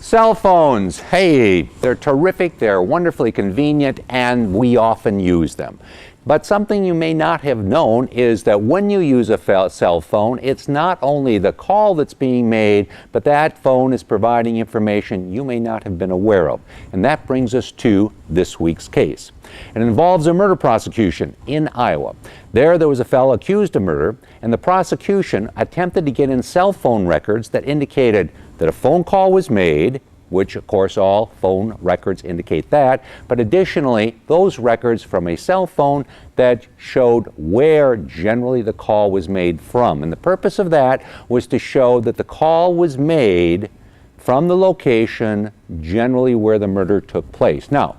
Cell phones, hey, they're terrific, they're wonderfully convenient, and we often use them. But something you may not have known is that when you use a cell phone, it's not only the call that's being made, but that phone is providing information you may not have been aware of. And that brings us to this week's case. It involves a murder prosecution in Iowa. There was a fellow accused of murder, and the prosecution attempted to get in cell phone records that indicated that a phone call was made, which of course all phone records indicate that, but additionally those records from a cell phone that showed where generally the call was made from. And the purpose of that was to show that the call was made from the location generally where the murder took place. Now,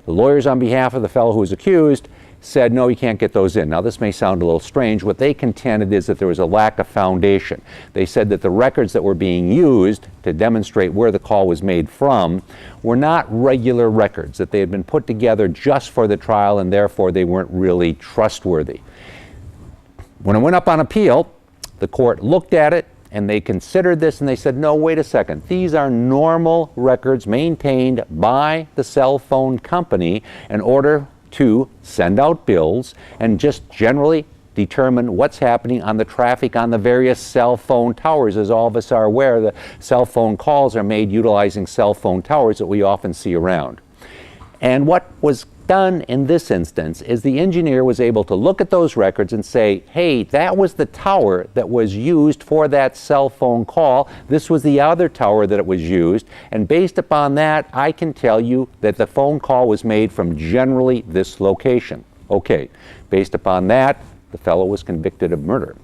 the lawyers on behalf of the fellow who was accused said, no, you can't get those in. Now, this may sound a little strange. What they contended is that there was a lack of foundation. They said that the records that were being used to demonstrate where the call was made from were not regular records, that they had been put together just for the trial, and therefore they weren't really trustworthy. When it went up on appeal, the court looked at it, and they considered this, and they said, no, wait a second. These are normal records maintained by the cell phone company in order to send out bills and just generally determine what's happening on the traffic on the various cell phone towers. As all of us are aware, the cell phone calls are made utilizing cell phone towers that we often see around. And what was done in this instance is the engineer was able to look at those records and say, hey, that was the tower that was used for that cell phone call. This was the other tower that it was used. And based upon that, I can tell you that the phone call was made from generally this location. Okay, based upon that, the fellow was convicted of murder.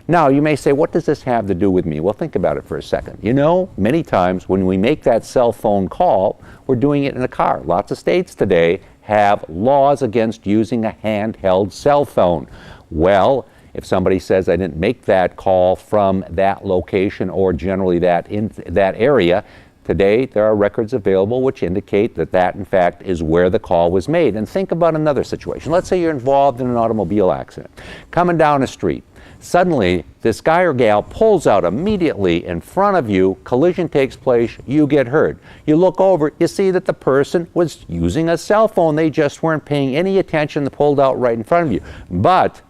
Now, you may say, what does this have to do with me? Well, think about it for a second. You know, many times when we make that cell phone call, we're doing it in a car. Lots of states today have laws against using a handheld cell phone. Well, if somebody says I didn't make that call from that location or generally that area, today there are records available which indicate that that in fact is where the call was made. And think about another situation. Let's say you're involved in an automobile accident, coming down a street. Suddenly, this guy or gal pulls out immediately in front of you, collision takes place, you get hurt. You look over, you see that the person was using a cell phone. They just weren't paying any attention, they pulled out right in front of you. But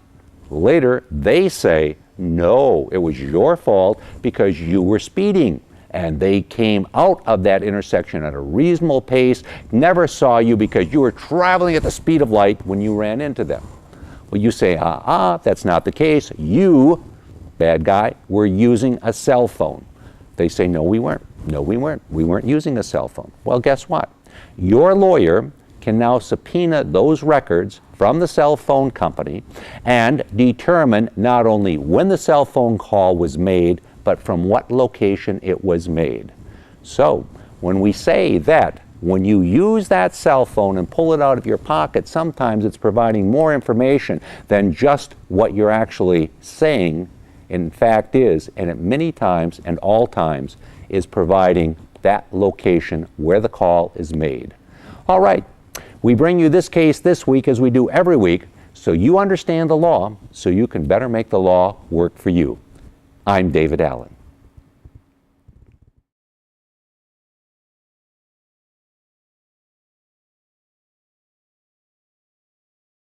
later, they say, no, it was your fault because you were speeding. And they came out of that intersection at a reasonable pace, never saw you because you were traveling at the speed of light when you ran into them. Well, you say, that's not the case. You, bad guy, were using a cell phone. They say, no, we weren't. No, we weren't. We weren't using a cell phone. Well, guess what? Your lawyer can now subpoena those records from the cell phone company and determine not only when the cell phone call was made, but from what location it was made. So, when we say that when you use that cell phone and pull it out of your pocket, sometimes it's providing more information than just what you're actually saying in fact is, and it many times and all times is providing that location where the call is made. All right, we bring you this case this week as we do every week so you understand the law, so you can better make the law work for you. I'm David Allen.